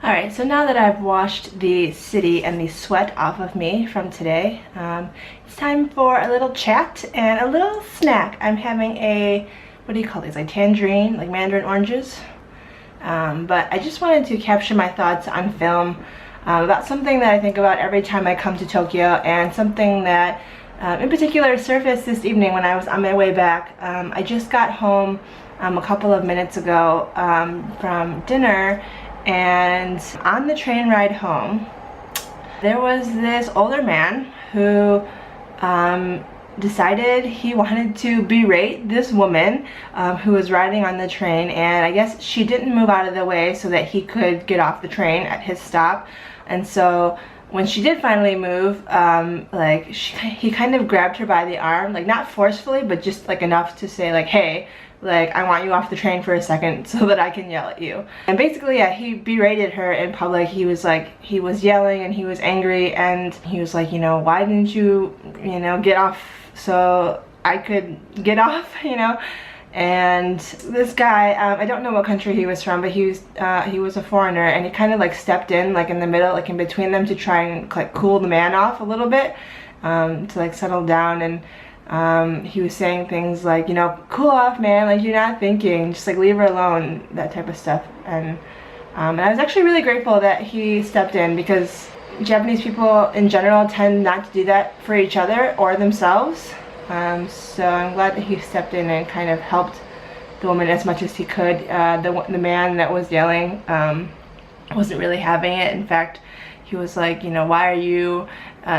Alright, so now that I've washed the city and the sweat off of me from today, it's time for a little chat and a little snack. I'm having a, what do you call these, like tangerine, like mandarin oranges? But I just wanted to capture my thoughts on film about something that I think about every time I come to Tokyo, and something that in particular surfaced this evening when I was on my way back. I just got home a couple of minutes ago from dinner, and on the train ride home there was this older man who decided he wanted to berate this woman who was riding on the train, and I guess she didn't move out of the way so that he could get off the train at his stop. And so when she did finally move, he kind of grabbed her by the arm, like not forcefully, but just like enough to say like, hey, like, I want you off the train for a second so that I can yell at you. And basically, yeah, he berated her in public. He was yelling and he was angry, and he was like, you know, why didn't you, get off so I could get off, And this guy, I don't know what country he was from, but he was a foreigner, and he kind of like stepped in, like in the middle, like in between them, to try and like cool the man off a little bit, to like settle down. And he was saying things like, cool off, man, like you're not thinking, just like leave her alone, that type of stuff. And I was actually really grateful that he stepped in, because Japanese people in general tend not to do that for each other or themselves. So I'm glad that he stepped in and kind of helped the woman as much as he could. The man that was yelling wasn't really having it. In fact, he was like, why are you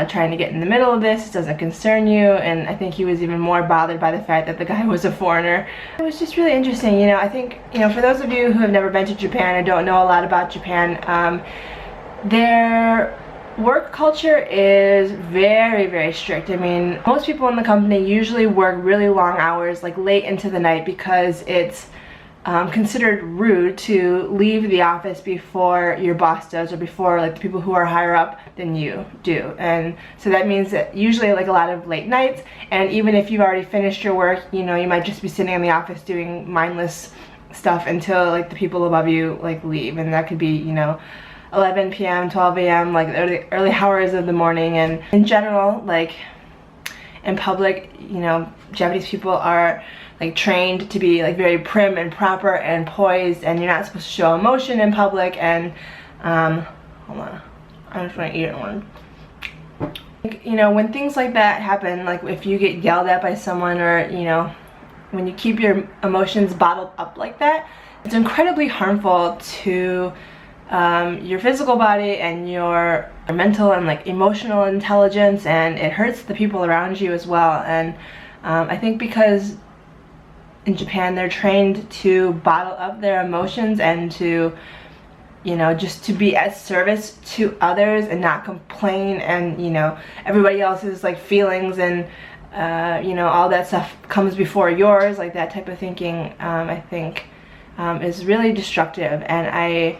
trying to get in the middle of this? It doesn't concern you. And I think he was even more bothered by the fact that the guy was a foreigner. It was just really interesting. I think, for those of you who have never been to Japan or don't know a lot about Japan, their work culture is very, very strict. I mean, most people in the company usually work really long hours, like late into the night, because it's considered rude to leave the office before your boss does, or before like the people who are higher up than you do. And so that means that usually like a lot of late nights, and even if you've already finished your work, you might just be sitting in the office doing mindless stuff until like the people above you like leave. And that could be 11 p.m., 12 a.m., like the early hours of the morning. And in general, like in public, Japanese people are like trained to be like very prim and proper and poised, and you're not supposed to show emotion in public. And hold on, I'm just gonna eat one. When things like that happen, like if you get yelled at by someone, or when you keep your emotions bottled up like that, it's incredibly harmful to your physical body and your mental and like emotional intelligence, and it hurts the people around you as well. And I think because in Japan they're trained to bottle up their emotions and to just to be at service to others and not complain, and everybody else's like feelings and all that stuff comes before yours, like that type of thinking, I think is really destructive. And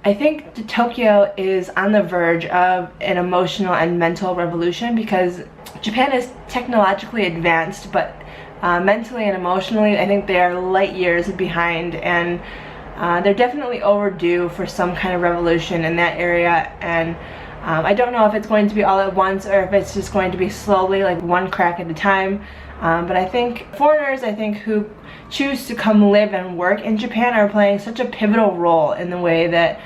I think Tokyo is on the verge of an emotional and mental revolution, because Japan is technologically advanced, but mentally and emotionally I think they are light years behind, and they're definitely overdue for some kind of revolution in that area. And I don't know if it's going to be all at once, or if it's just going to be slowly, like one crack at a time. But I think foreigners, who choose to come live and work in Japan, are playing such a pivotal role in the way that,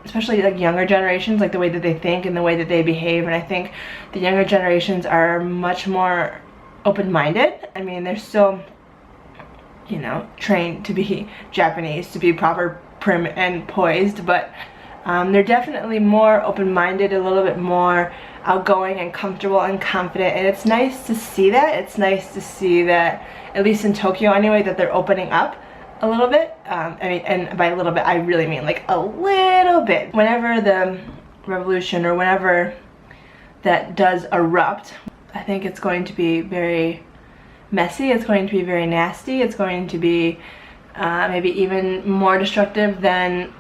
especially like younger generations, like the way that they think and the way that they behave. And I think the younger generations are much more open-minded. I mean, they're still, trained to be Japanese, to be proper, prim and poised, but they're definitely more open-minded, a little bit more outgoing and comfortable and confident. And it's nice to see that. It's nice to see that, at least in Tokyo anyway, that they're opening up a little bit. And by a little bit I really mean like a little bit. Whenever the revolution, or whenever that does erupt, I think it's going to be very messy, it's going to be very nasty, it's going to be maybe even more destructive than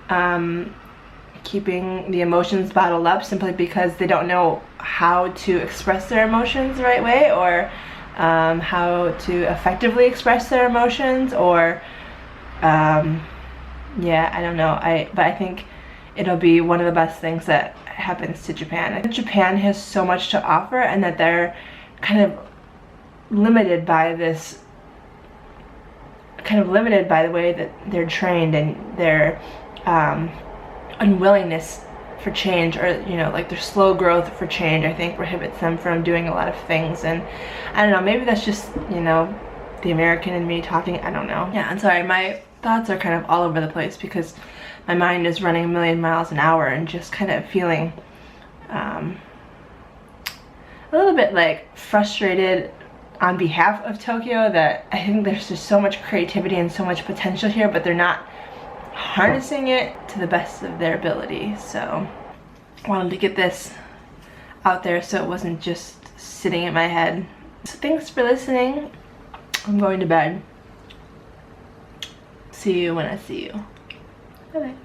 keeping the emotions bottled up, simply because they don't know how to express their emotions the right way, or how to effectively express their emotions, or yeah, I don't know. But I think it'll be one of the best things that happens to Japan. I think Japan has so much to offer, and that they're kind of limited by this, limited by the way that they're trained, and their unwillingness for change, or you know, like their slow growth for change, I think prohibits them from doing a lot of things. And I don't know, maybe that's just, you know, the American in me talking, I don't know. Yeah, I'm sorry, my thoughts are kind of all over the place because my mind is running a million miles an hour, and just kind of feeling a little bit like frustrated on behalf of Tokyo, that I think there's just so much creativity and so much potential here, but they're not harnessing it to the best of their ability. So I wanted to get this out there so it wasn't just sitting in my head. So thanks for listening. I'm going to bed. See you when I see you. Bye bye.